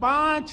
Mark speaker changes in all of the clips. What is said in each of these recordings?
Speaker 1: 5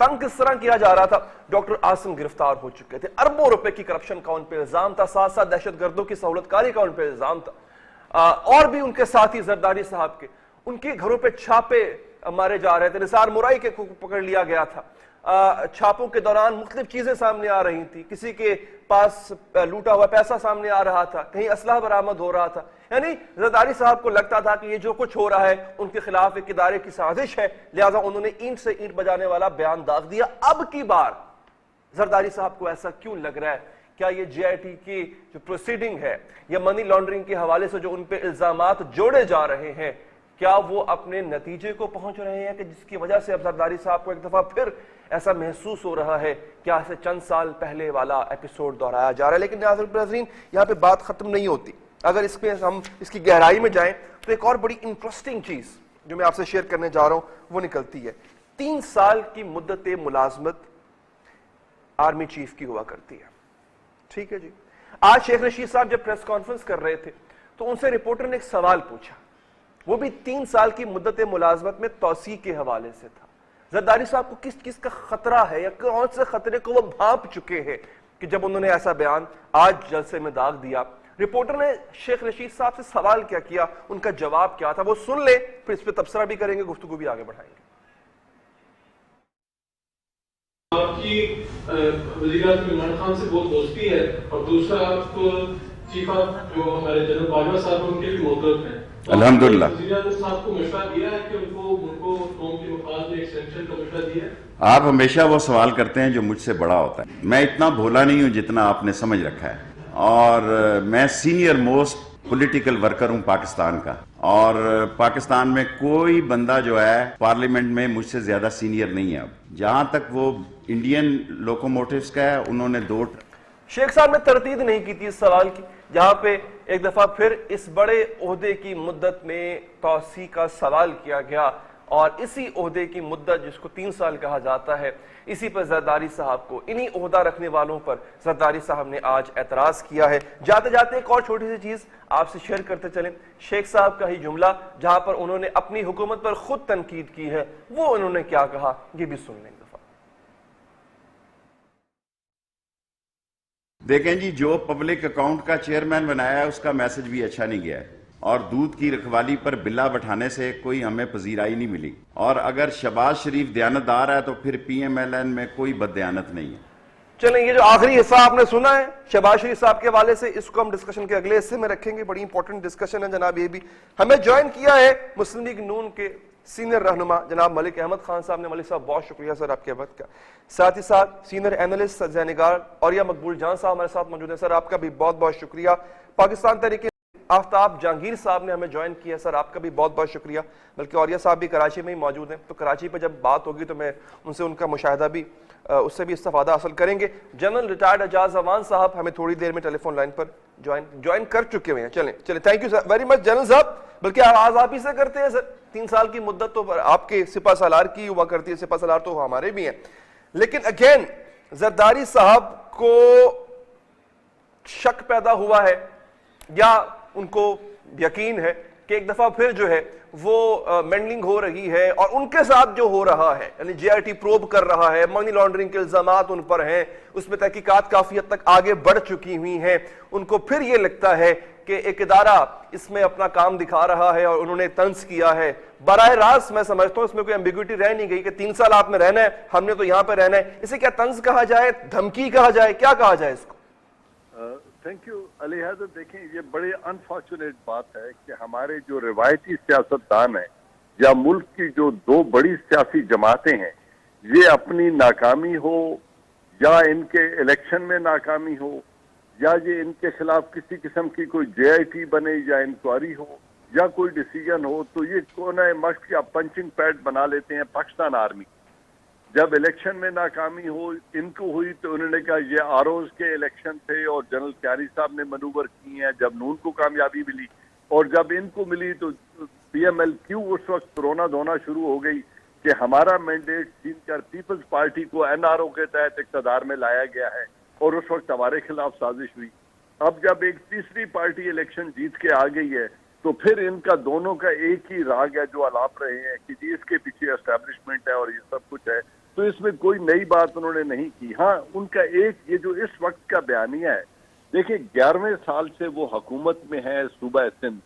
Speaker 2: تنگ کس طرح کیا جا رہا تھا. ڈاکٹر عاصم گرفتار ہو چکے تھے, اربوں روپے کی کرپشن کا ان پہ الزام تھا, ساتھ ساتھ دہشت گردوں کی سہولت کاری کا ان پہ الزام تھا, اور بھی ان کے ساتھی زرداری صاحب کے ان کے گھروں پہ چھاپے مارے جا رہے تھے. نثار مرائی کے کو پکڑ لیا گیا تھا. چھاپوں کے دوران مختلف چیزیں سامنے آ رہی تھی, کسی کے پاس لوٹا ہوا پیسہ سامنے آ رہا تھا, کہیں اسلحہ برآمد ہو رہا تھا. یعنی زرداری صاحب کو لگتا تھا کہ یہ جو کچھ ہو رہا ہے ان کے خلاف ایک ادارے کی سازش ہے, لہٰذا انہوں نے اینٹ سے اینٹ بجانے والا بیان داغ دیا. اب کی بار زرداری صاحب کو ایسا کیوں لگ رہا ہے؟ کیا یہ جے آئی ٹی کی جو پروسیڈنگ ہے یا منی لانڈرنگ کے حوالے سے جو ان پہ الزامات جوڑے جا رہے ہیں, کیا وہ اپنے نتیجے کو پہنچ رہے ہیں کہ جس کی وجہ سے اب زرداری صاحب کو ایک دفعہ پھر ایسا محسوس ہو رہا ہے کیا اسے چند سال پہلے والا ایپیسوڈ دہرایا جا رہا ہے؟ لیکن ناظرین یہاں پہ بات ختم نہیں ہوتی. اگر اس پہ ہم اس کی گہرائی میں جائیں تو ایک اور بڑی انٹرسٹنگ چیز جو میں آپ سے شیئر کرنے جا رہا ہوں وہ نکلتی ہے. 3 سال کی مدت ملازمت آرمی چیف کی ہوا کرتی ہے. ٹھیک ہے جی. آج شیخ رشید صاحب جب پریس کانفرنس کر رہے تھے تو ان سے رپورٹر نے ایک سوال پوچھا, وہ بھی 3 سال کی مدت ملازمت میں توسیع کے حوالے سے تھا. زرداری صاحب کو کس چیز کا خطرہ ہے یا کون سے خطرے کو وہ بھانپ چکے ہیں کہ جب انہوں نے ایسا بیان آج جلسے میں داغ دیا؟ رپورٹر نے شیخ رشید صاحب سے سوال کیا کیا, ان کا جواب کیا تھا, وہ سن لیں, پھر اس پہ تبصرہ بھی کریں گے, گفتگو بھی آگے بڑھائیں گے.
Speaker 3: آپ کی وزیر اعظم عمران خان سے بہت دوستی ہے, اور دوسرا آپ چیف آف جو ہمارے جنرل باجوہ صاحب ان کے بھی موقف ہیں.
Speaker 4: الحمدللہ
Speaker 3: وزیر اعظم صاحب کو مشورہ دیا ہے کہ ان کو قوم کے مفاد میں ایکسٹینشن کا مشورہ دیا ہے؟
Speaker 4: آپ ہمیشہ وہ سوال کرتے ہیں جو مجھ سے بڑا ہوتا ہے. میں اتنا بھولا نہیں ہوں جتنا آپ نے سمجھ رکھا ہے, اور میں سینئر موسٹ پولیٹیکل ورکر ہوں پاکستان کا, اور پاکستان میں کوئی بندہ جو ہے پارلیمنٹ میں مجھ سے زیادہ سینئر نہیں ہے. اب جہاں تک وہ انڈین لوکوموٹیوز کا ہے, انہوں نے 2
Speaker 2: شیخ صاحب نے تردید نہیں کی تھی اس سوال کی, جہاں پہ ایک دفعہ پھر اس بڑے عہدے کی مدت میں توسیع کا سوال کیا گیا, اور اسی عہدے کی مدت جس کو 3 سال کہا جاتا ہے, اسی پر زرداری صاحب کو, انہی عہدہ رکھنے والوں پر زرداری صاحب نے آج اعتراض کیا ہے. جاتے جاتے ایک اور چھوٹی سی چیز آپ سے شیئر کرتے چلیں. شیخ صاحب کا ہی جملہ جہاں پر انہوں نے اپنی حکومت پر خود تنقید کی ہے, وہ انہوں نے کیا کہا یہ بھی سن لیں.
Speaker 4: دیکھیں جی, جو پبلک اکاؤنٹ کا چیئرمین بنایا ہے اس کا میسج بھی اچھا نہیں گیا ہے, اور دودھ کی رکھوالی پر بلا بٹھانے سے کوئی ہمیں پذیرائی نہیں ملی. اور اگر شہباز شریف دیانتدار ہے تو پھر پی ایم ایل این میں کوئی بد دیانت نہیں ہے.
Speaker 2: چلیں, یہ جو آخری حصہ آپ نے سنا ہے شہباز شریف صاحب کے حوالے سے, اس کو ہم ڈسکشن کے اگلے حصے میں رکھیں گے. بڑی امپورٹنٹ ڈسکشن ہے جناب. یہ بھی ہمیں جوائن کیا ہے مسلم لیگ نون کے سینئر رہنما جناب ملک احمد خان صاحب نے. ملک صاحب بہت شکریہ سر آپ کے وقت کا. ساتھ ہی ساتھ سینئر اینالسٹ سرزیہ نگار اور یا مقبول جان صاحب ہمارے ساتھ موجود ہیں. سر آپ کا بھی بہت بہت شکریہ. پاکستان تحریک آفتاب جہانگیر صاحب نے ہمیں جوائن کیا ہے, سر آپ کا بھی بہت بہت شکریہ. بلکہ اوریا صاحب بھی کراچی میں ہی موجود ہیں, تو کراچی پہ جب بات ہوگی تو میں ان سے ان کا مشاہدہ بھی اس سے بھی استفادہ حاصل کریں گے. جنرل ریٹائرڈ اعجاز امان صاحب ہمیں تھوڑی دیر میں ٹیلی فون لائن پر جوائن کر چکے ہوئے ہیں. چلیں thank you very much general صاحب. بلکہ آغاز آپ ہی سے کرتے ہیں سر. 3 سال کی مدت تو آپ کے سپہ سالار کی ہوا کرتی ہے, سپہ سالار تو ہمارے بھی ہیں. لیکن اگین زرداری صاحب کو شک پیدا ہوا ہے یا ان کو یقین ہے کہ ایک دفعہ پھر جو ہے وہ مینڈلنگ ہو رہی ہے, اور ان کے ساتھ جو ہو رہا ہے یعنی جے آئی ٹی پروب کر رہا ہے, منی لانڈرنگ کے الزامات ان پر ہیں, اس میں تحقیقات کافی حد تک آگے بڑھ چکی ہوئی ہیں. ان کو پھر یہ لگتا ہے کہ ایک ادارہ اس میں اپنا کام دکھا رہا ہے اور انہوں نے طنز کیا ہے. براہ راست میں سمجھتا ہوں اس میں کوئی ایمبیگوٹی رہ نہیں گئی کہ 3 سال آپ نے رہنا ہے, ہم نے تو یہاں پہ رہنا ہے. اسے کیا طنز کہا جائے, دھمکی کہا جائے, کیا کہا جائے اس کو؟
Speaker 5: تھینک یو علی حضرت. دیکھیں, یہ بڑی انفارچونیٹ بات ہے کہ ہمارے جو روایتی سیاستدان ہیں یا ملک کی جو 2 بڑی سیاسی جماعتیں ہیں, یہ اپنی ناکامی ہو یا ان کے الیکشن میں ناکامی ہو یا یہ ان کے خلاف کسی قسم کی کوئی جے آئی ٹی بنے یا انکوائری ہو یا کوئی ڈیسیجن ہو, تو یہ کونے مشق یا پنچنگ پیڈ بنا لیتے ہیں پاکستان آرمی. جب الیکشن میں ناکامی ہو ان کو ہوئی تو انہوں نے کہا یہ آروز کے الیکشن تھے اور جنرل کیاری صاحب نے منوور کی ہیں. جب نون کو کامیابی ملی اور جب ان کو ملی تو پی ایم ایل کیو اس وقت رونا دھونا شروع ہو گئی کہ ہمارا مینڈیٹ چھین کر پیپلز پارٹی کو این آر او کے تحت اقتدار میں لایا گیا ہے, اور اس وقت ہمارے خلاف سازش ہوئی. اب جب ایک تیسری پارٹی الیکشن جیت کے آ گئی ہے تو پھر ان کا دونوں کا ایک ہی راگ ہے جو الاپ رہے ہیں کہ جی اس کے پیچھے اسٹیبلشمنٹ ہے اور یہ سب کچھ ہے. تو تو اس میں کوئی نئی بات انہوں نے نہیں کی. ہاں ان کا ایک یہ جو اس وقت کا بیانیہ ہے, دیکھیں 11ویں سال سے وہ حکومت میں ہے صوبہ سندھ,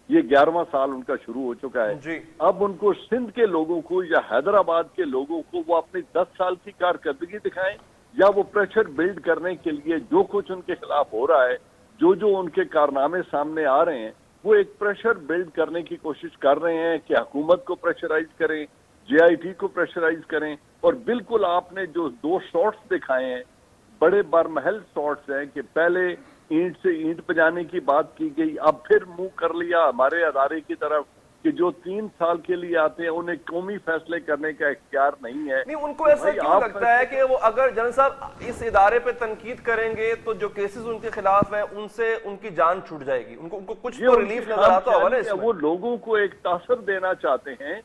Speaker 5: یہ 11واں سال ان کا شروع ہو چکا ہے. اب ان کو سندھ کے لوگوں کو یا حیدرآباد کے لوگوں کو وہ اپنی 10 سال کی کارکردگی دکھائیں, یا وہ پریشر بلڈ کرنے کے لیے جو کچھ ان کے خلاف ہو رہا ہے, جو ان کے کارنامے سامنے آ رہے ہیں, وہ ایک پریشر بلڈ کرنے کی کوشش کر رہے ہیں کہ حکومت کو پریشرائز کریں, JIT کو پریشرائز کریں. اور بالکل آپ نے جو 2 شارٹس دکھائے ہیں بڑے برمحل شارٹس ہیں کہ پہلے اینٹ سے اینٹ پجانے کی بات کی گئی, اب پھر منہ کر لیا ہمارے ادارے کی طرف کہ جو 3 سال کے لیے آتے ہیں انہیں قومی فیصلے کرنے کا اختیار نہیں ہے.
Speaker 2: نہیں, ان کو ایسا کیوں لگتا ہے کہ وہ اگر جنرل صاحب اس ادارے پہ تنقید کریں گے تو جو کیسز ان کے خلاف ہیں ان سے ان کی جان چھوٹ جائے گی, ان کو کچھ تو ریلیف نظر آتا ہوگا نا اس میں.
Speaker 5: وہ لوگوں کو ایک تاثر دینا چاہتے ہیں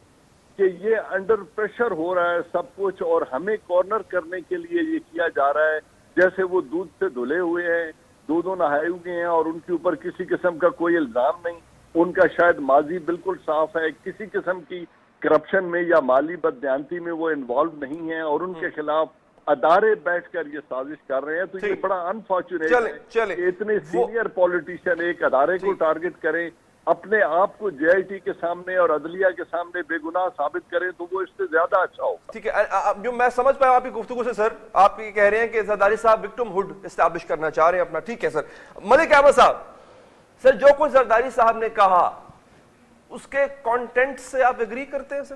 Speaker 5: کہ یہ انڈر پریشر ہو رہا ہے سب کچھ, اور ہمیں کارنر کرنے کے لیے یہ کیا جا رہا ہے جیسے وہ دودھ سے دھلے ہوئے ہیں, دو نہائے ہوئے ہیں اور ان کے اوپر کسی قسم کا کوئی الزام نہیں. ان کا شاید ماضی بالکل صاف ہے, کسی قسم کی کرپشن میں یا مالی بددیانتی میں وہ انوالو نہیں ہیں, اور ان کے خلاف ادارے بیٹھ کر یہ سازش کر رہے ہیں. تو یہ بڑا انفارچونیٹ ہے کہ اتنے سینئر پولیٹیشین ایک ادارے کو ٹارگٹ کریں, اپنے آپ کو JIT کے سامنے اور عدلیہ کے سامنے بے گناہ ثابت کریں, تو وہ اس سے زیادہ اچھا ہوگا.
Speaker 2: ٹھیک ہے, جو میں سمجھ پایا آپ کی گفتگو سے سر, آپ یہ کہہ رہے ہیں کہ زرداری صاحب وکٹم ہوڈ اسٹیبلش کرنا چاہ رہے ہیں اپنا. ٹھیک ہے سر. ملک احمد صاحب, سر جو کچھ زرداری صاحب نے کہا اس کے کانٹینٹ سے آپ ایگری کرتے ہیں سر؟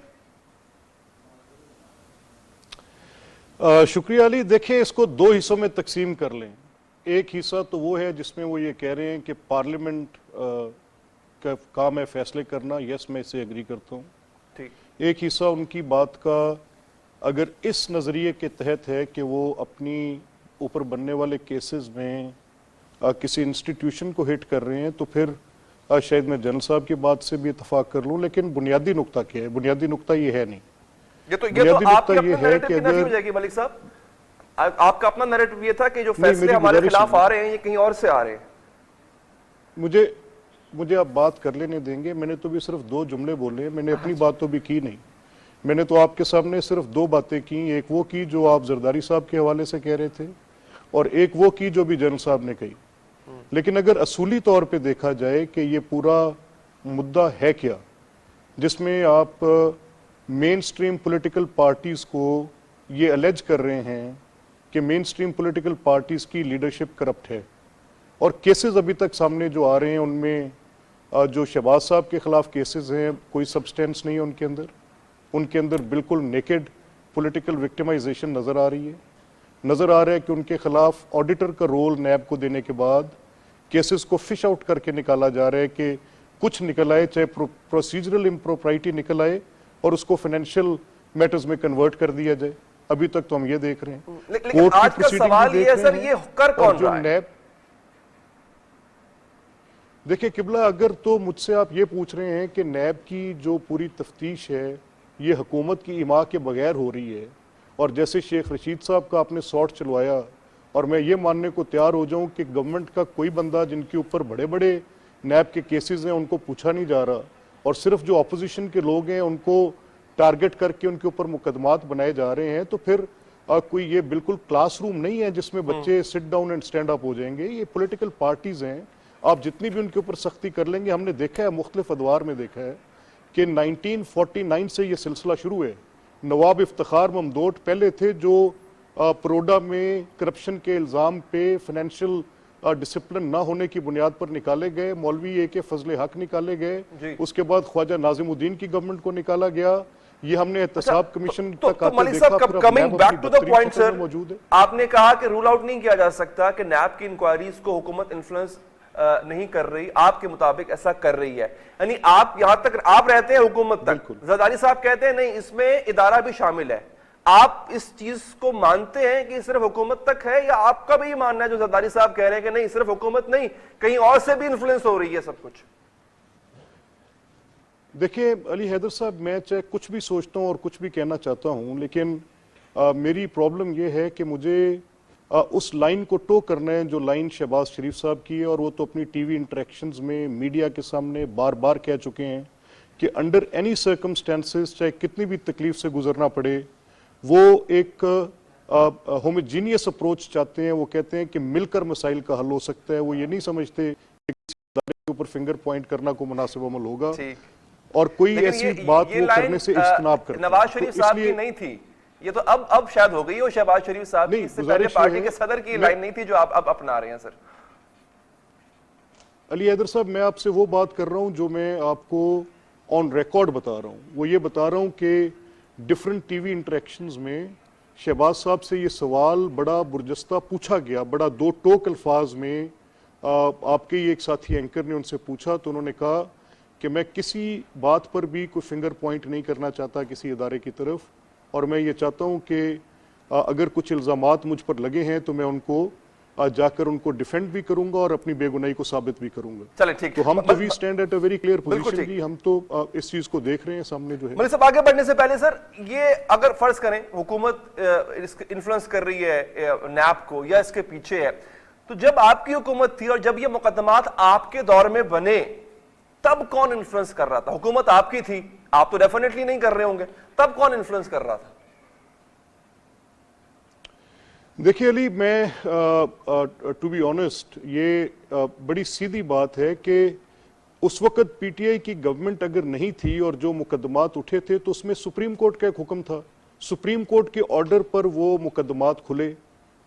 Speaker 6: شکریہ علی. دیکھیں اس کو 2 حصوں میں تقسیم کر لیں. ایک حصہ تو وہ ہے جس میں وہ یہ کہہ رہے ہیں کہ پارلیمنٹ کا کام ہے فیصلے کرنا, یس میں اسے ایگری کرتا ہوں. ایک حصہ ان کی بات کا اگر اس نظریے کے تحت ہے کہ وہ اپنی اوپر بننے والے کیسز میں کسی انسٹیٹیوشن کو ہٹ کر رہے ہیں, تو پھر شاید میں جنرل صاحب کی بات سے بھی اتفاق کر لوں. لیکن بنیادی نقطہ کیا ہے؟ بنیادی نقطہ یہ ہے نہیں.
Speaker 2: بنیادی نقطہ یہ ہے کہ اگر ملک صاحب آپ کا اپنا نیریٹو یہ تھا کہ جو فیصلے ہمارے خلاف آ رہے ہیں یہ کہیں اور سے آ رہے ہیں.
Speaker 6: مجھے آپ بات کر لینے دیں گے. میں نے تو بھی صرف 2 جملے بولے ہیں, میں نے اپنی بات تو بھی کی نہیں. میں نے تو آپ کے سامنے صرف 2 باتیں کی. ایک وہ کی جو آپ زرداری صاحب کے حوالے سے کہہ رہے تھے, اور ایک وہ کی جو بھی جنرل صاحب نے کہی. لیکن اگر اصولی طور پہ دیکھا جائے کہ یہ پورا مدعا ہے کیا, جس میں آپ مین سٹریم پولیٹیکل پارٹیز کو یہ الیج کر رہے ہیں کہ مین سٹریم پولیٹیکل پارٹیز کی لیڈرشپ کرپٹ ہے, اور کیسز ابھی تک سامنے جو آ رہے ہیں ان میں جو شہباز صاحب کے خلاف کیسز ہیں کوئی سبسٹینس نہیں ہے ان کے اندر بالکل نیکڈ پولیٹیکل وکٹمائزیشن نظر آ رہی ہے. نظر آ رہا ہے کہ ان کے خلاف آڈیٹر کا رول نیب کو دینے کے بعد کیسز کو فش آؤٹ کر کے نکالا جا رہا ہے کہ کچھ نکل آئے, چاہے پروسیجرل امپروپرائٹی نکل آئے, اور اس کو فائنینشیل میٹرز میں کنورٹ کر دیا جائے. ابھی تک تو ہم یہ دیکھ رہے ہیں.
Speaker 2: لیکن آج کا سوال یہ ہے سر, یہ کر کون رہا ہے؟
Speaker 6: دیکھیں قبلہ, اگر تو مجھ سے آپ یہ پوچھ رہے ہیں کہ نیب کی جو پوری تفتیش ہے یہ حکومت کی اما کے بغیر ہو رہی ہے, اور جیسے شیخ رشید صاحب کا آپ نے سوٹ چلوایا, اور میں یہ ماننے کو تیار ہو جاؤں کہ گورنمنٹ کا کوئی بندہ جن کے اوپر بڑے بڑے نیب کے کیسز ہیں ان کو پوچھا نہیں جا رہا, اور صرف جو اپوزیشن کے لوگ ہیں ان کو ٹارگٹ کر کے ان کے اوپر مقدمات بنائے جا رہے ہیں, تو پھر کوئی یہ بالکل کلاس روم نہیں ہے جس میں بچے sit down and stand up ہو جائیں گے. یہ پولیٹیکل پارٹیز ہیں, آپ جتنی بھی ان کے اوپر سختی کر لیں گے. ہم نے دیکھا ہے, مختلف ادوار میں دیکھا ہے کہ 1949 سے یہ سلسلہ شروع ہے. نواب افتخار ممدوٹ پہلے تھے جو پروڈا میں کرپشن کے الزام پہ فائنینشیل ڈسپلن نہ ہونے کی بنیاد پر نکالے گئے. مولوی اے کے فضل حق نکالے گئے, اس کے بعد خواجہ ناظم الدین کی گورنمنٹ کو نکالا گیا. یہ ہم نے احتساب کمیشن تک آتے دیکھا. موجود ہے.
Speaker 2: آپ نے کہا کہ رول آؤٹ نہیں کیا جا سکتا کہ نیب کی انکوائریز کو حکومت انفلوئنس نہیں کر رہی, آپ کے مطابق ایسا کر رہی ہے. یعنی آپ یہاں تک آپ رہتے ہیں حکومت تک, زرداری صاحب کہتے ہیں نہیں اس میں ادارہ بھی شامل ہے. آپ اس چیز کو مانتے ہیں کہ صرف حکومت تک ہے, یا آپ کا بھی یہ ماننا ہے جو زرداری صاحب کہہ رہے ہیں کہ نہیں صرف حکومت نہیں, کہیں اور سے بھی انفلوئنس ہو رہی ہے سب کچھ؟
Speaker 6: دیکھیں علی حیدر صاحب, میں چاہے کچھ بھی سوچتا ہوں اور کچھ بھی کہنا چاہتا ہوں, لیکن میری پرابلم یہ ہے کہ مجھے اس لائن کو ٹو کرنا ہے جو لائن شہباز شریف صاحب کی ہے, اور وہ تو اپنی ٹی وی انٹریکشنز میں میڈیا کے سامنے بار بار کہہ چکے ہیں کہ انڈر اینی سرکمسٹانسز, چاہے کتنی بھی تکلیف سے گزرنا پڑے, وہ ایک ہوموجینیس اپروچ چاہتے ہیں. وہ کہتے ہیں کہ مل کر مسائل کا حل ہو سکتا ہے. وہ یہ نہیں سمجھتے کہ کسی ادارے کے اوپر فنگر پوائنٹ کرنا کو مناسب عمل ہوگا اور کوئی ایسی بات وہ کرنے سے اجتناب کرتے ہیں.
Speaker 2: نواز شریف صاحب کی نہیں تھی یہ تو اب شاید ہو گئی. وہ شہباز شریف صاحب کی اس سے پہلے پارٹی کے صدر کی لائن نہیں تھی جو آپ اب اپنا رہے ہیں. سر
Speaker 6: علی حیدر صاحب, میں آپ سے وہ بات کر رہا ہوں جو میں آپ کو آن ریکارڈ بتا رہا ہوں. وہ یہ بتا رہا ہوں کہ ڈیفرنٹ ٹی وی انٹریکشنز میں شہباز صاحب سے یہ سوال بڑا برجستہ پوچھا گیا, بڑا دو ٹوک الفاظ میں. آپ کے ہی ایک ساتھی اینکر نے ان سے پوچھا تو انہوں نے کہا کہ میں کسی بات پر بھی کوئی فنگر پوائنٹ نہیں کرنا چاہتا کسی ادارے کی طرف, اور میں یہ چاہتا ہوں کہ اگر کچھ الزامات مجھ پر لگے ہیں تو میں ان کو جا کر ان کو ڈیفینڈ بھی کروں گا اور اپنی بے گناہی کو ثابت بھی کروں گا.
Speaker 2: چلے ٹھیک,
Speaker 6: تو ہم تو we stand at a very clear position جی. ہم تو اس چیز کو دیکھ رہے ہیں سامنے جو ہے.
Speaker 2: ملک صاحب آگے بڑھنے سے پہلے سر, یہ اگر فرض کریں حکومت انفلوئنس کر رہی ہے نیب کو یا اس کے پیچھے ہے, تو جب آپ کی حکومت تھی اور جب یہ مقدمات آپ کے دور میں بنے تب کون انفلوئنس کر رہا تھا؟ حکومت آپ کی تھی, آپ تو ڈیفینیٹلی نہیں کر رہے ہوں گے, تب کون انفلوئنس کر رہا تھا؟
Speaker 6: دیکھیے علی, میں ٹو بی آنیسٹ یہ بڑی سیدھی بات ہے کہ اس وقت پی ٹی آئی کی گورنمنٹ اگر نہیں تھی اور جو مقدمات اٹھے تھے تو اس میں سپریم کورٹ کا ایک حکم تھا. سپریم کورٹ کے آرڈر پر وہ مقدمات کھلے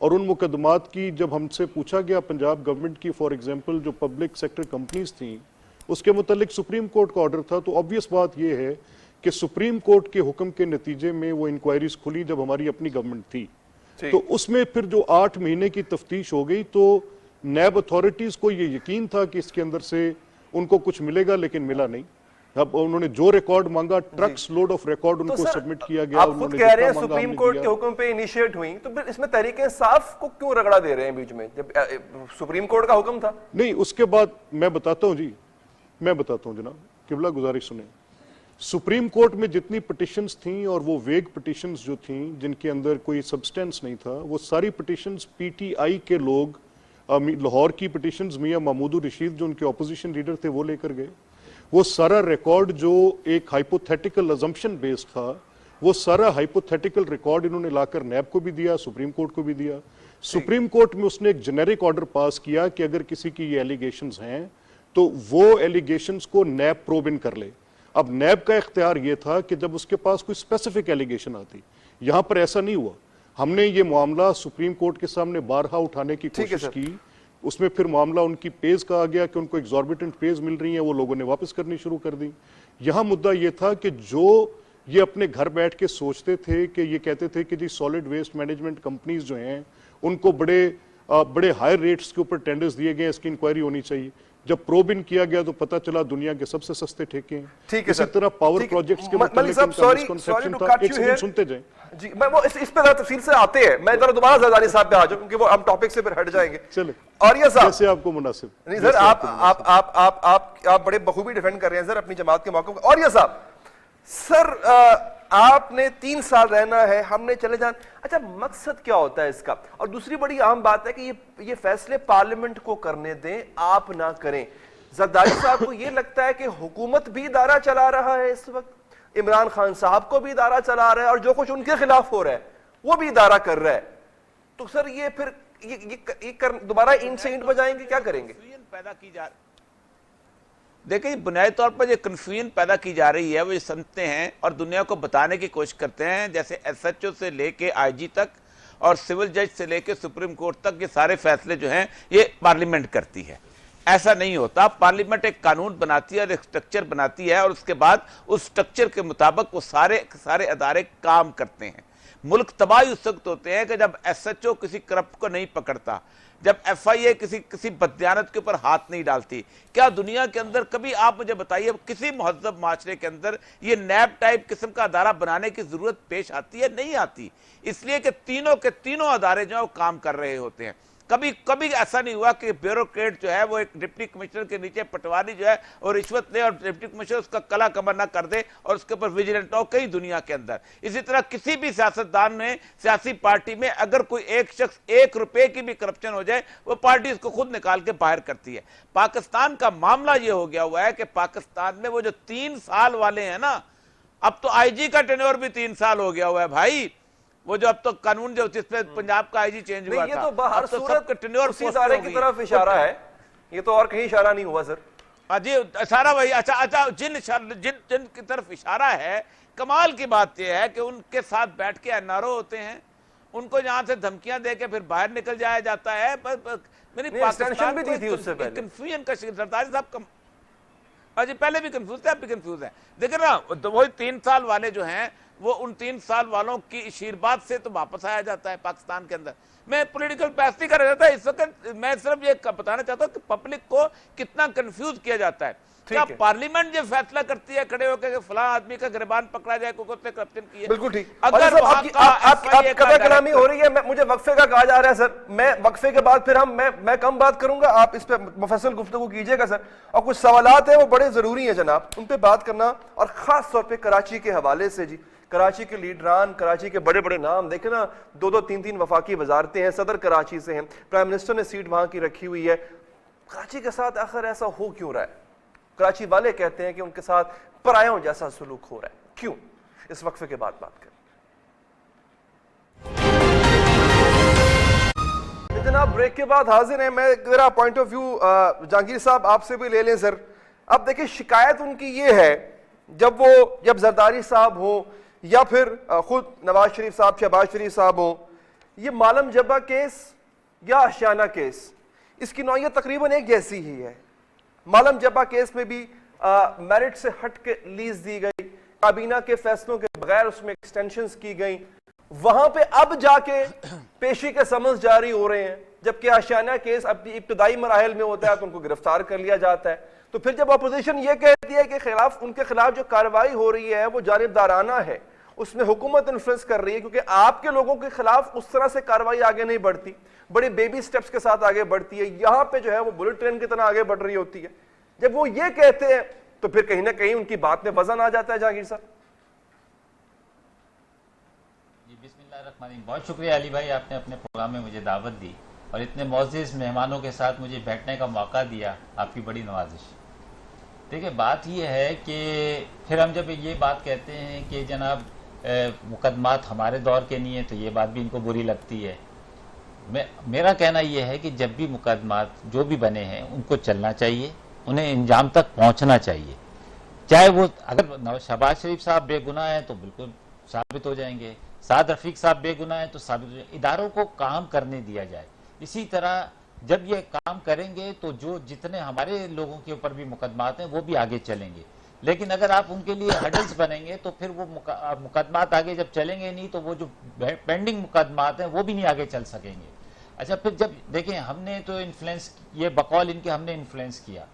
Speaker 6: اور ان مقدمات کی جب ہم سے پوچھا گیا پنجاب گورنمنٹ کی فار ایگزامپل جو پبلک سیکٹر کمپنیز تھیں اس کے متعلق سپریم کورٹ کا آرڈر تھا, تو obvious بات یہ ہے کہ سپریم کورٹ کے حکم کے نتیجے میں وہ انکوائریز کھلی جب ہماری اپنی گورنمنٹ تھی. تو اس میں پھر جو 8 مہینے کی تفتیش ہو گئی تو نیب اتھارٹیز کو یہ یقین تھا کہ اس کے اندر سے ان کو کچھ ملے گا, لیکن ملا نہیں. اب انہوں نے جو ریکارڈ مانگا, ٹرکس لوڈ آف ریکارڈ ان کو سبمٹ کیا گیا.
Speaker 2: آپ خود کہہ رہے ہیں سپریم کورٹ کے حکم پہ انیشیٹ ہوئی, تو پھر اس میں تحریک انصاف کو کیوں رگڑا دے رہے ہیں بیچ میں جب سپریم کورٹ کا حکم تھا؟
Speaker 6: نہیں, اس کے بعد میں بتاتا ہوں جی, میں بتاتا ہوں جناب, قبلہ گزارش سنیں. سپریم کورٹ میں جتنی پٹیشنز تھیں اور وہ ویگ پٹیشنز جو تھیں جن کے اندر کوئی سبسٹینس نہیں تھا, وہ ساری پٹیشنز پی ٹی آئی کے لوگ, لاہور کی پٹیشنز میاں محمود الرشید جو ان کے اپوزیشن لیڈر تھے وہ لے کر گئے. وہ سارا ریکارڈ جو ایک ہائپوتھیٹیکل ازمپشن بیسڈ تھا وہ سارا ہائپوتھیٹیکل ریکارڈ انہوں نے لا کر نیب کو بھی دیا, سپریم کورٹ کو بھی دیا. سپریم کورٹ میں اس نے ایک جنیرک آرڈر پاس کیا کہ اگر کسی کی یہ ایلیگیشنز ہیں تو وہ ایلیگیشنز کو نیب پروب ان کر لے. اب نیب کا اختیار یہ تھا کہ جب اس کے پاس کوئی اسپیسیفک ایلیگیشن آتی, یہاں پر ایسا نہیں ہوا. ہم نے یہ معاملہ سپریم کورٹ کے سامنے بارہا اٹھانے کی کوشش کی, اس میں پھر معاملہ ان کی پیز کا آ گیا کہ ان کو ایگزاربیٹنٹ پیز مل رہی ہیں, وہ لوگوں نے واپس کرنی شروع کر دی. یہاں مدعا یہ تھا کہ جو یہ اپنے گھر بیٹھ کے سوچتے تھے کہ یہ کہتے تھے کہ جی سالڈ ویسٹ مینجمنٹ کمپنیز جو ہیں ان کو بڑے ہائی ریٹس کے اوپر ٹینڈرز دیے گئے, اس کی انکوائری ہونی چاہیے. جب پروب ان کیا گیا تو پتہ چلا دنیا کے سب سے سستے ٹھیکے ہیں. اسی طرح پاور پروجیکٹس کے متعلق ان کا مسکنسیپشن تھا. ایک سیکنڈ سنتے جائیں
Speaker 2: جی, میں وہ اس پہ ذرا تفصیل سے آتے ہیں, میں ذرا دوبارہ زرداری صاحب پہ آ جاؤں کیونکہ وہ ہم ٹاپک سے پھر ہٹ جائیں گے.
Speaker 6: چلیں,
Speaker 2: اور یہ صاحب
Speaker 6: جیسے آپ کو مناسب.
Speaker 2: نہیں سر, آپ بڑے بخوبی ڈیفینڈ کر رہے ہیں سر اپنی جماعت کے موقع کو. اور یہ صاحب, سر آپ نے 3 سال رہنا ہے, ہم نے چلے جان. اچھا, مقصد کیا ہوتا ہے اس کا؟ اور دوسری بڑی اہم بات ہے کہ یہ فیصلے پارلیمنٹ کو کرنے دیں, آپ نہ کریں. زرداری صاحب کو یہ لگتا ہے کہ حکومت بھی ادارہ چلا رہا ہے اس وقت, عمران خان صاحب کو بھی ادارہ چلا رہا ہے, اور جو کچھ ان کے خلاف ہو رہا ہے وہ بھی ادارہ کر رہا ہے. تو سر یہ پھر دوبارہ اینٹ سے اینٹ بجائیں گے, کیا کریں گے؟
Speaker 7: دیکھیں, بنیادی طور پر یہ کنفیوژن پیدا کی جا رہی ہے, وہ یہ سمجھتے ہیں اور دنیا کو بتانے کی کوشش کرتے ہیں جیسے ایس ایچ او سے لے کے آئی جی تک اور سول جج سے لے کے سپریم کورٹ تک یہ سارے فیصلے جو ہیں یہ پارلیمنٹ کرتی ہے. ایسا نہیں ہوتا. پارلیمنٹ ایک قانون بناتی ہے اور ایک سٹرکچر بناتی ہے, اور اس کے بعد اس سٹرکچر کے مطابق وہ سارے ادارے کام کرتے ہیں. ملک تباہی اس وقت ہوتے ہیں کہ جب ایس ایچ او کسی کرپٹ کو نہیں پکڑتا, جب ایف آئی اے کسی بددیانت کے اوپر ہاتھ نہیں ڈالتی. کیا دنیا کے اندر کبھی آپ مجھے بتائیے کسی مہذب معاشرے کے اندر یہ نیب ٹائپ قسم کا ادارہ بنانے کی ضرورت پیش آتی ہے؟ نہیں آتی. اس لیے کہ تینوں کے تینوں ادارے جو ہیں وہ کام کر رہے ہوتے ہیں. کبھی ایسا نہیں ہوا کہ بیوروکریٹ جو ہے وہ ایک ڈپٹی کمشنر کے نیچے پٹواری جو ہے اور رشوت لے اور ڈپٹی کمشنر اس کا کلا کمر نہ کر دے اور اس کے اوپر ویجیلنٹ ہو. کئی دنیا کے اندر اسی طرح کسی بھی سیاستدان میں سیاسی پارٹی میں اگر کوئی ایک شخص 1 روپے کی بھی کرپشن ہو جائے وہ پارٹی اس کو خود نکال کے باہر کرتی ہے. پاکستان کا معاملہ یہ ہو گیا ہوا ہے کہ پاکستان میں وہ جو 3 سال والے ہیں نا, اب تو آئی جی کا ٹینیور بھی 3 سال ہو گیا ہوا ہے بھائی. وہ جو اب تو قانون جو جس پہ پنجاب کا آئی جی چینج ہوا
Speaker 2: نہیں،
Speaker 7: تھا،
Speaker 2: یہ تو بہر صورت اسی
Speaker 7: صورت
Speaker 2: ادارے کی طرف اشارہ ہے، یہ تو اور کہیں اشارہ نہیں ہوا سر۔
Speaker 7: جی اشارہ وہی، اچھا جن کی طرف اشارہ ہے، کمال کی بات یہ ہے کہ ان کے ساتھ بیٹھ کے این آر او ہوتے ہیں، ان کو یہاں سے دھمکیاں دے کے پھر باہر نکل جایا جاتا ہے۔ میری
Speaker 2: ایکسٹینشن بھی دی تھی اس سے پہلے،
Speaker 7: کنفیوژن کا شکل زرداری صاحب جی پہلے بھی کنفیوز تھے، اب بھی کنفیوز ہیں۔ دیکھیں نا وہی 3 سال والے جو ہیں، وہ ان 3 سال والوں کی شیربات سے تو واپس آیا جاتا ہے پاکستان کے اندر۔ میں پولیٹیکل بحث نہیں کر رہا تھا اس وقت، میں صرف یہ بتانا چاہتا ہوں کہ پبلک کو کتنا کنفیوز کیا جاتا ہے۔ کیا پارلیمنٹ یہ فیصلہ کرتی ہے کھڑے ہو کے کہ فلاں آدمی کا گریبان پکڑا جائے کوئی اس نے کرپشن کی ہے؟
Speaker 2: بالکل ٹھیک۔
Speaker 7: اگر
Speaker 2: آپ قدر کلامی ہو رہی ہے، مجھے وقفے کا کہا جا رہا ہے سر، میں وقفے کے بعد پھر میں کم بات کروں گا، آپ اس پہ مفصل گفتگو کیجئے گا سر، اور کچھ سوالات ہیں وہ بڑے ضروری ہیں جناب، ان پہ بات کرنا، اور خاص طور پہ کراچی کے حوالے سے جی، کراچی کے لیڈران، کراچی کے بڑے بڑے نام دیکھیں نا، 2 3 وفاقی وزارتیں ہیں، صدر کراچی سے ہیں، پرائم منسٹر نے سیٹ وہاں کی رکھی ہوئی ہے۔ کراچی کے ساتھ آخر ایسا ہو کیوں رہا ہے؟ کراچی والے کہتے ہیں کہ ان کے ساتھ پرایوں جیسا سلوک ہو رہا ہے، کیوں؟ اس وقفے کے بعد بات کریں۔ جناب بریک کے بعد حاضر ہیں، میں میرا پوائنٹ آف ویو جہانگیر صاحب آپ سے بھی لے لیں سر۔ اب دیکھیں شکایت ان کی یہ ہے، جب زرداری صاحب ہوں یا پھر خود نواز شریف صاحب، شہباز شریف صاحب ہوں، یہ مالم جبہ کیس یا اشیانہ کیس، اس کی نوعیت تقریباً ایک جیسی ہی ہے۔ مالم جبہ کیس میں بھی میرٹ سے ہٹ کے لیز دی گئی، کابینہ کے فیصلوں کے بغیر اس میں ایکسٹینشنز کی گئیں، وہاں پہ اب جا کے پیشی کے سمنز جاری ہو رہے ہیں، جبکہ آشیانہ کیس اپنی ابتدائی مراحل میں ہوتا ہے تو ان کو گرفتار کر لیا جاتا ہے۔ تو پھر جب اپوزیشن یہ کہتی ہے کہ ان کے خلاف جو کارروائی ہو رہی ہے وہ جانبدارانہ ہے، اس میں حکومت انفلوئنس کر رہی ہے، کیونکہ آپ کے لوگوں کے خلاف اس طرح سے کارروائی آگے نہیں بڑھتی، بڑے بیبی سٹیپس کے ساتھ آگے بڑھتی ہے، یہاں پہ جو ہے وہ بلٹ ٹرین کی طرح آگے بڑھ رہی ہوتی ہے۔ جب وہ یہ کہتے ہیں تو پھر کہیں نہ کہیں ان کی بات میں وزن آ جاتا ہے۔ جہانگیر صاحب
Speaker 8: جی بسم اللہ الرحمن الرحیم، بہت شکریہ علی بھائی، آپ نے اپنے پروگرام میں مجھے دعوت دی اور اتنے معزز مہمانوں کے ساتھ مجھے بیٹھنے کا موقع دیا، آپ کی بڑی نوازش۔ دیکھیں بات یہ ہے کہ پھر ہم جب یہ بات کہتے ہیں کہ جناب مقدمات ہمارے دور کے نہیں ہیں تو یہ بات بھی ان کو بری لگتی ہے۔ میرا کہنا یہ ہے کہ جب بھی مقدمات جو بھی بنے ہیں ان کو چلنا چاہیے، انہیں انجام تک پہنچنا چاہیے، چاہے وہ اگر شہباز شریف صاحب بے گناہ ہیں تو بالکل ثابت ہو جائیں گے، سعد رفیق صاحب بے گناہ ہیں تو ثابت ہو جائیں گے۔ اداروں کو کام کرنے دیا جائے، اسی طرح جب یہ کام کریں گے تو جتنے ہمارے لوگوں کے اوپر بھی مقدمات ہیں وہ بھی آگے چلیں گے، لیکن اگر آپ ان کے لیے ہڈلز بنیں گے تو پھر وہ مقدمات آگے جب چلیں گے نہیں تو وہ جو پینڈنگ مقدمات ہیں وہ بھی نہیں آگے چل سکیں گے۔ اچھا پھر جب دیکھیں ہم نے تو انفلوئنس، یہ بقول ان کے ہم نے انفلوئنس کیا،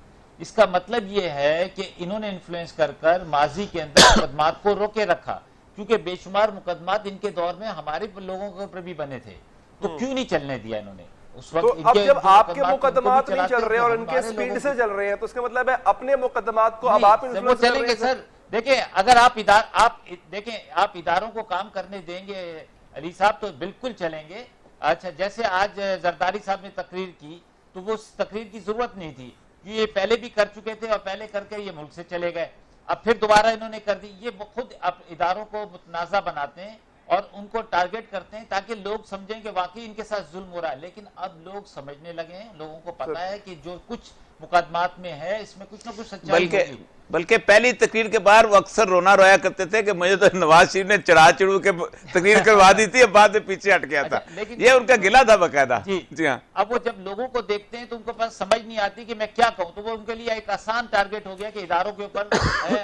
Speaker 8: اس کا مطلب یہ ہے کہ انہوں نے انفلوئنس کر ماضی کے اندر مقدمات کو روکے رکھا، کیونکہ بے شمار مقدمات ان کے دور میں ہمارے لوگوں کے اوپر بھی بنے تھے، تو کیوں نہیں چلنے دیا انہوں نے اس وقت؟
Speaker 2: تو اب جب آپ کے مقدمات نہیں چل رہے اور ان کے سپیڈ سے چل رہے ہیں تو اس کا مطلب ہے اپنے مقدمات کو اب آپ انفلوئنس
Speaker 8: چلیں گے سر۔ دیکھیں اگر آپ اداروں کو کام کرنے دیں گے علی صاحب تو بالکل چلیں گے۔ اچھا جیسے آج زرداری صاحب نے تقریر کی تو وہ اس تقریر کی ضرورت نہیں تھی، یہ پہلے بھی کر چکے تھے اور پہلے کر کے یہ ملک سے چلے گئے، اب پھر دوبارہ انہوں نے کر دی۔ یہ خود اب اداروں کو متنازع بناتے ہیں اور ان کو ٹارگٹ کرتے ہیں تاکہ لوگ سمجھیں کہ واقعی ان کے ساتھ ظلم ہو رہا ہے، لیکن اب لوگ سمجھنے لگے ہیں، لوگوں کو پتا ہے کہ جو کچھ مقدمات میں ہے اس میں کچھ نہ کچھ سچائی ہوگی۔
Speaker 7: بلکہ پہلی تقریر کے بعد وہ اکثر رونا رویا کرتے تھے کہ مجھے تو نواز شریف نے چڑھا چڑھو کے تقریر کروا دی تھی، اب بعد میں پیچھے ہٹ گیا تھا، یہ ان کا گلہ تھا باقاعدہ۔
Speaker 8: جی ہاں، اب وہ جب لوگوں کو دیکھتے ہیں تو ان کو پاس سمجھ نہیں آتی کہ میں کیا کہوں، تو وہ ان کے لیے ایک آسان ٹارگٹ ہو گیا کہ اداروں کے اوپر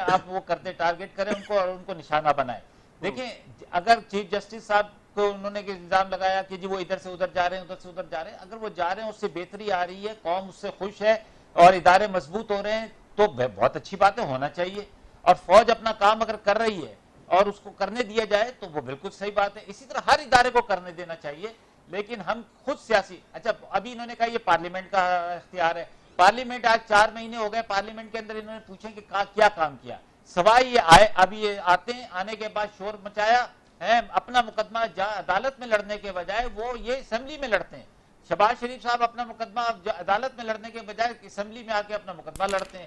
Speaker 8: آپ وہ کرتے ٹارگٹ کریں ان کو اور ان کو نشانہ بنائیں۔ دیکھیں اگر چیف جسٹس صاحب کو انہوں نے الزام لگایا کہ جی وہ ادھر سے ادھر جا رہے ہیں، ادھر سے ادھر جا رہے ہیں، اگر وہ جا رہے ہیں اس سے بہتری آ رہی ہے، قوم اس سے خوش ہے اور ادارے مضبوط ہو رہے ہیں تو بہت اچھی باتیں ہونا چاہیے، اور فوج اپنا کام اگر کر رہی ہے اور اس کو کرنے دیا جائے تو وہ بالکل صحیح بات ہے، اسی طرح ہر ادارے کو کرنے دینا چاہیے۔ لیکن ہم خود سیاسی، اچھا ابھی انہوں نے کہا یہ پارلیمنٹ کا اختیار ہے، پارلیمنٹ آج 4 مہینے ہو گئے، پارلیمنٹ کے اندر انہوں نے پوچھیں کہ کیا کام کیا، سوائے یہ آئے ابھی یہ آتے ہیں، آنے کے بعد شور مچایا ہے، اپنا مقدمہ عدالت میں لڑنے کے بجائے وہ یہ اسمبلی میں لڑتے ہیں۔ شہباز شریف صاحب اپنا مقدمہ عدالت میں لڑنے کے بجائے اسمبلی میں آ کے اپنا مقدمہ لڑتے ہیں،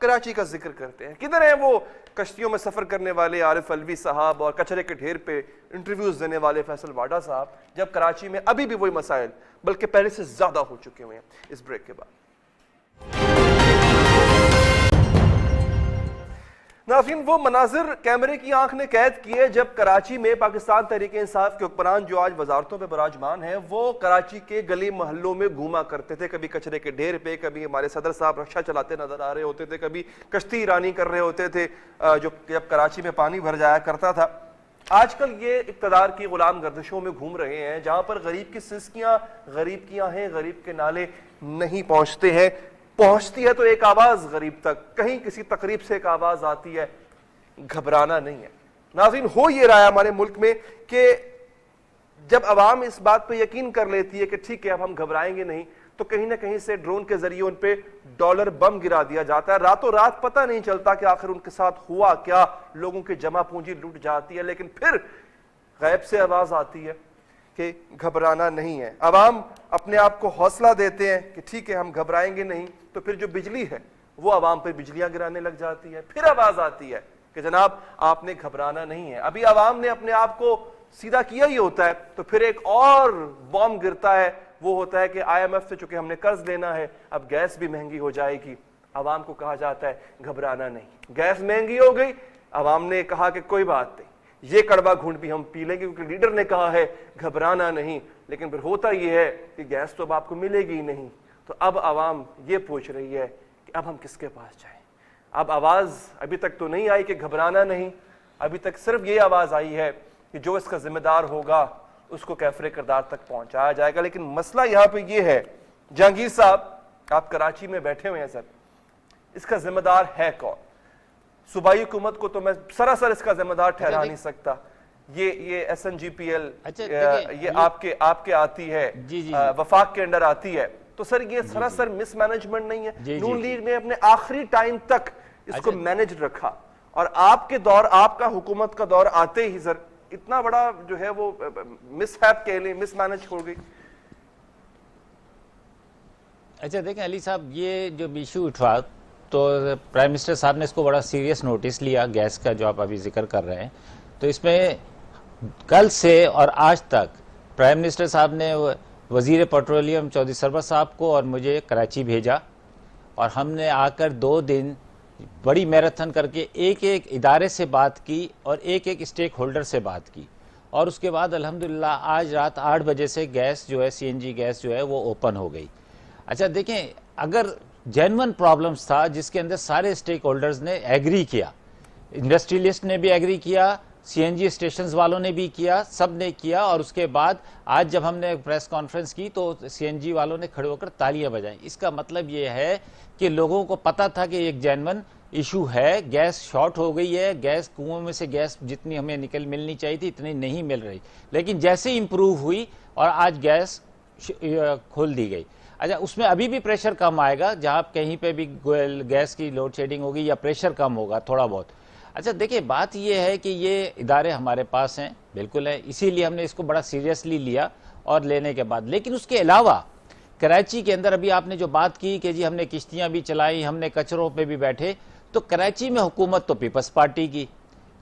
Speaker 2: کراچی کا ذکر کرتے ہیں. کدھر ہیں وہ کشتیوں میں سفر کرنے والے عارف الوی صاحب اور کچرے کے ڈھیر پہ انٹرویوز دینے والے فیصل واڈا صاحب, جب کراچی میں ابھی بھی وہی مسائل بلکہ پہلے سے زیادہ ہو چکے ہوئے ہیں. اس بریک کے بعد ناظرین, وہ مناظر کیمرے کی آنکھ نے قید کیے جب کراچی میں پاکستان تحریک انصاف کے حکمران جو آج وزارتوں پہ براجمان ہیں, وہ کراچی کے گلی محلوں میں گھوما کرتے تھے. کبھی کچرے کے ڈھیر پہ, کبھی ہمارے صدر صاحب رکشہ چلاتے نظر آ رہے ہوتے تھے, کبھی کشتی رانی کر رہے ہوتے تھے جو جب کراچی میں پانی بھر جایا کرتا تھا. آج کل یہ اقتدار کی غلام گردشوں میں گھوم رہے ہیں جہاں پر غریب کی سسکیاں غریب کی آہیں, غریب کے نالے نہیں پہنچتے ہیں. پہنچتی ہے تو ایک آواز غریب تک, کہیں کسی تقریب سے ایک آواز آتی ہے, گھبرانا نہیں ہے. ناظرین, ہو یہ رہا ہے ہمارے ملک میں کہ جب عوام اس بات پہ یقین کر لیتی ہے کہ ٹھیک ہے اب ہم گھبرائیں گے نہیں, تو کہیں نہ کہیں سے ڈرون کے ذریعے ان پہ ڈالر بم گرا دیا جاتا ہے. راتوں رات پتہ نہیں چلتا کہ آخر ان کے ساتھ ہوا کیا, لوگوں کی جمع پونجی لوٹ جاتی ہے. لیکن پھر غیب سے آواز آتی ہے کہ گھبرانا نہیں ہے. عوام اپنے آپ کو حوصلہ دیتے ہیں کہ ٹھیک ہے ہم گھبرائیں گے نہیں, تو پھر جو بجلی ہے وہ عوام پہ بجلیاں گرانے لگ جاتی ہے. پھر آواز آتی ہے کہ جناب آپ نے گھبرانا نہیں ہے. ابھی عوام نے اپنے آپ کو سیدھا کیا ہی ہوتا ہے تو پھر ایک اور بم گرتا ہے, وہ ہوتا ہے کہ IMF سے چونکہ ہم نے قرض لینا ہے, اب گیس بھی مہنگی ہو جائے گی. عوام کو کہا جاتا ہے گھبرانا نہیں. گیس مہنگی ہو گئی, عوام نے کہا کہ کوئی بات نہیں, یہ کڑوا گھونٹ بھی ہم پی لیں گے کیونکہ لیڈر نے کہا ہے گھبرانا نہیں. لیکن پھر ہوتا یہ ہے کہ گیس تو اب آپ کو ملے گی ہی نہیں. تو اب عوام یہ پوچھ رہی ہے کہ اب ہم کس کے پاس جائیں. اب آواز ابھی تک تو نہیں آئی کہ گھبرانا نہیں, ابھی تک صرف یہ آواز آئی ہے کہ جو اس کا ذمہ دار ہوگا اس کو کیفر کردار تک پہنچایا جائے گا. لیکن مسئلہ یہاں پہ یہ ہے, جہانگیر صاحب آپ کراچی میں بیٹھے ہوئے ہیں سر, اس کا ذمہ دار ہے کون؟ صوبائی حکومت کو تو میں سراسر اس کا ذمہ دار ٹھہرا نہیں سکتا. یہ SNGPL یہ آپ کے آتی ہے, وفاق کے انڈر آتی ہے, تو سر یہ سراسر مس مینجمنٹ نہیں ہے؟ نون لیگ نے اپنے آخری ٹائم تک اس کو مینج رکھا, اور آپ کے دور, آپ کا حکومت کا دور آتے ہی سر اتنا بڑا جو ہے وہ مس ہیپ کہہ لیں, مس مینج ہو گئی.
Speaker 8: اچھا دیکھیں علی صاحب, یہ جو ایشو اٹھا تو پرائم منسٹر صاحب نے اس کو بڑا سیریس نوٹس لیا, گیس کا جو آپ ابھی ذکر کر رہے ہیں. تو اس میں کل سے اور آج تک پرائم منسٹر صاحب نے وزیر پیٹرولیم چودھری سرور صاحب کو اور مجھے کراچی بھیجا, اور ہم نے آ کر 2 دن بڑی میراتھن کر کے ایک ایک ادارے سے بات کی اور ایک ایک اسٹیک ہولڈر سے بات کی, اور اس کے بعد الحمدللہ آج رات 8 بجے سے گیس جو ہے CNG گیس جو ہے وہ اوپن ہو گئی. اچھا دیکھیں, اگر جینون پرابلمز تھا جس کے اندر سارے اسٹیک ہولڈرز نے ایگری کیا, انڈسٹریلسٹ نے بھی ایگری کیا, CNG اسٹیشنز والوں نے بھی کیا, سب نے کیا, اور اس کے بعد آج جب ہم نے پریس کانفرنس کی تو CNG والوں نے کھڑے ہو کر تالیاں بجائیں. اس کا مطلب یہ ہے کہ لوگوں کو پتا تھا کہ ایک جینون ایشو ہے, گیس شارٹ ہو گئی ہے, گیس کنووں میں سے گیس جتنی ہمیں ملنی چاہیے تھی اتنی نہیں مل رہی, لیکن جیسے امپروو ہوئی اور آج گیس کھول دی گئی. اچھا اس میں ابھی بھی پریشر کم آئے گا, جہاں کہیں پہ بھی گیس کی لوڈ شیڈنگ ہوگی یا پریشر کم ہوگا تھوڑا بہت. اچھا دیکھیں, بات یہ ہے کہ یہ ادارے ہمارے پاس ہیں, بالکل ہے, اسی لیے ہم نے اس کو بڑا سیریسلی لیا, اور لینے کے بعد لیکن اس کے علاوہ کراچی کے اندر ابھی آپ نے جو بات کی کہ جی ہم نے کشتیاں بھی چلائیں, ہم نے کچروں پہ بھی بیٹھے, تو کراچی میں حکومت تو پیپلز پارٹی کی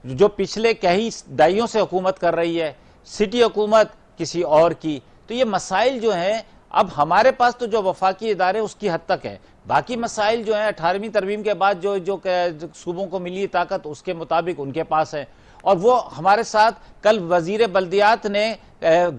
Speaker 8: جو پچھلے کئی دہائیوں سے حکومت کر رہی ہے, سٹی حکومت کسی اور کی. تو یہ مسائل جو ہیں اب ہمارے پاس تو جو وفاقی ادارے اس کی حد تک ہے, باقی مسائل جو ہیں 18ویں ترمیم کے بعد جو صوبوں کو ملی طاقت اس کے مطابق ان کے پاس ہے. اور وہ ہمارے ساتھ کل وزیر بلدیات نے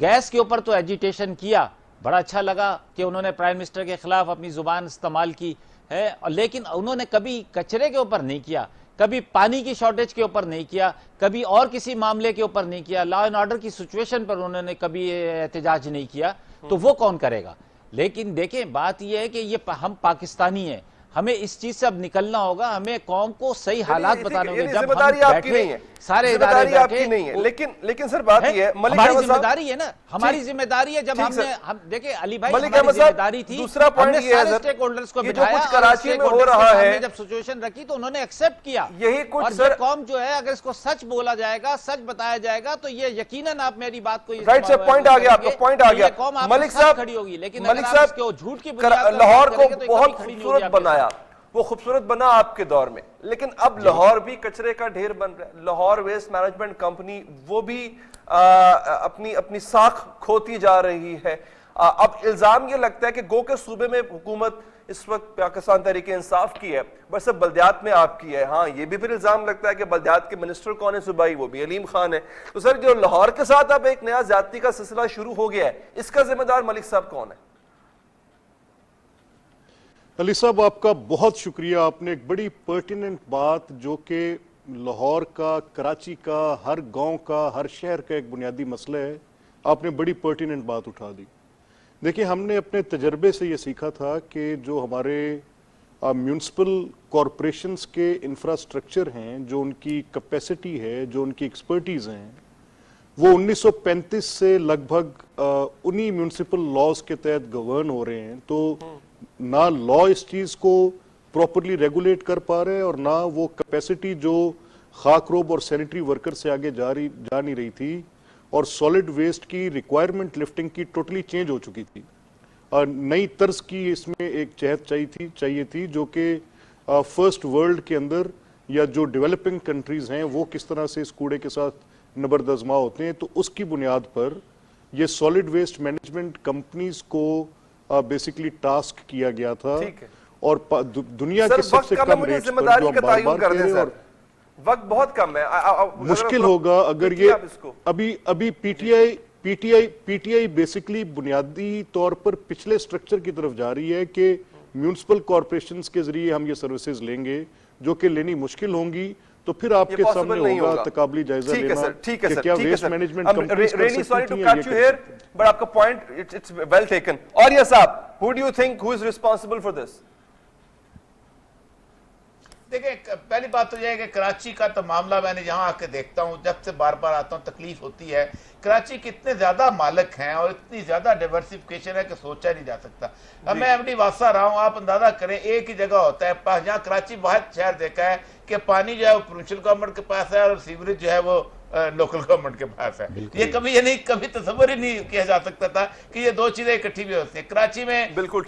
Speaker 8: گیس کے اوپر تو ایجیٹیشن کیا, بڑا اچھا لگا کہ انہوں نے پرائم منسٹر کے خلاف اپنی زبان استعمال کی ہے, لیکن انہوں نے کبھی کچرے کے اوپر نہیں کیا, کبھی پانی کی شارٹیج کے اوپر نہیں کیا, کبھی اور کسی معاملے کے اوپر نہیں کیا, لا اینڈ آرڈر کی سچویشن پر انہوں نے کبھی احتجاج نہیں کیا. تو وہ کون کرے گا؟ لیکن دیکھیں بات یہ ہے کہ یہ ہم پاکستانی ہیں, ہمیں اس چیز سے اب نکلنا ہوگا, ہمیں قوم کو صحیح حالات بتانے ہوں گے. جب ہم بیٹھے سارے ادارے بیٹھے,
Speaker 2: لیکن سر بات یہ ہے
Speaker 8: ہماری ذمہ داری ہے نا, ہماری ذمہ داری ہے. جب ہم دیکھیں علی بھائی, ہماری ذمہ داری تھی, ہم نے سارے اسٹیک ہولڈرز کو بٹھایا,
Speaker 2: کراچی میں ہو رہا ہے
Speaker 8: جب سچویشن رکھی تو انہوں نے ایکسپٹ کیا.
Speaker 2: یہی کچھ
Speaker 8: اور یہ قوم جو ہے اگر اس کو سچ بولا جائے گا, سچ بتایا جائے گا, تو یہ یقیناً آپ میری بات کو
Speaker 2: رائٹ سے پوائنٹ آ گیا, آپ کا پوائنٹ آ گیا.
Speaker 8: ملک صاحب کھڑی ہوگی, لیکن اگر آپ اس کو جھوٹ کی بنیاد پر
Speaker 2: لاہور کو بہت خوبصورت بنایا, وہ خوبصورت بنا آپ کے دور میں، لیکن اب لاہور بھی کچرے کا ڈھیر بن رہا ہے. لاہور ویسٹ مینجمنٹ کمپنی وہ بھی اپنی ساکھ کھوتی جا رہی ہے. اب الزام یہ لگتا ہے کہ گو کے صوبے میں حکومت اس وقت پاکستان تحریک انصاف کی ہے، بس اب بلدیات میں آپ کی ہے. ہاں یہ بھی پھر الزام لگتا ہے کہ بلدیات کے منسٹر کون ہے صوبائی، وہ بھی علیم خان ہے. تو سر جو لاہور کے ساتھ اب ایک نیا زیادتی کا سلسلہ شروع ہو گیا ہے، اس کا ذمہ دار ملک صاحب کون ہے؟
Speaker 6: علی صاحب آپ کا بہت شکریہ. آپ نے ایک بڑی پرٹیننٹ بات جو کہ لاہور کا، کراچی کا، ہر گاؤں کا، ہر شہر کا ایک بنیادی مسئلہ ہے، آپ نے بڑی پرٹیننٹ بات اٹھا دی. دیکھیں ہم نے اپنے تجربے سے یہ سیکھا تھا کہ جو ہمارے میونسپل کارپوریشنز کے انفراسٹرکچر ہیں، جو ان کی کیپیسٹی ہے، جو ان کی ایکسپرٹیز ہیں، وہ 1935 سے لگ بھگ انہی میونسپل لاز کے تحت گورن ہو رہے ہیں. تو نہ لا اس چیز کو پراپرلی ریگولیٹ کر پا رہے اور نہ وہ کیپیسٹی جو خاک روب اور سینیٹری ورکر سے آگے جا نہیں رہی تھی، اور سالڈ ویسٹ کی ریکوائرمنٹ لفٹنگ کی ٹوٹلی چینج ہو چکی تھی. نئی طرز کی اس میں ایک چہت چاہیے تھی جو کہ فرسٹ ورلڈ کے اندر یا جو ڈیولپنگ کنٹریز ہیں وہ کس طرح سے اس کوڑے کے ساتھ نبرد آزما ہوتے ہیں. تو اس کی بنیاد پر یہ سالڈ ویسٹ مینجمنٹ کمپنیز کو بیسیکلی ٹاسک کیا گیا تھا، اور دنیا کے سب سے کم ریٹس پر جو ہم بار بار کہہ رہے ہیں، اور
Speaker 2: وقت بہت کم ہے،
Speaker 6: مشکل ہوگا اگر یہ ابھی پی ٹی آئی بیسیکلی بنیادی طور پر پچھلے سٹرکچر کی طرف جا رہی ہے کہ میونسپل کارپوریشنز کے ذریعے ہم یہ سروسز لیں گے جو کہ لینی مشکل ہوں گی. تو پھر آپ کے سامنے ہوگا تقابلی جائزہ لینا کہ کیا ویسٹ مینجمنٹ کمپنیز کر سکتی ہیں یہ کر.
Speaker 2: بٹ آپ کا پوائنٹ اٹس ویل ٹیکن. اور یہ صاحب who do you think who is responsible for this؟
Speaker 7: دیکھیں پہلی بات تو یہ ہے کہ کراچی کا تو معاملہ میں نے یہاں آ کے دیکھتا ہوں، جب سے بار بار آتا ہوں تکلیف ہوتی ہے. کراچی کے اتنے زیادہ مالک ہیں اور اتنی زیادہ ڈیورسیفیکیشن ہے کہ سوچا نہیں جا سکتا. اب میں ایم ڈی واسطہ رہا ہوں، آپ اندازہ کریں ایک ہی جگہ ہوتا ہے، جہاں کراچی واحد شہر دیکھا ہے کہ پانی جو ہے وہ پروونشل گورنمنٹ کے پاس ہے اور سیوریج جو ہے وہ لوکل گورنمنٹ کے پاس ہے. یہ کبھی تصور ہی نہیں کیا جا سکتا تھا کہ یہ دو چیزیں اکٹھی بھی ہوتی ہیں. کراچی میں بالکل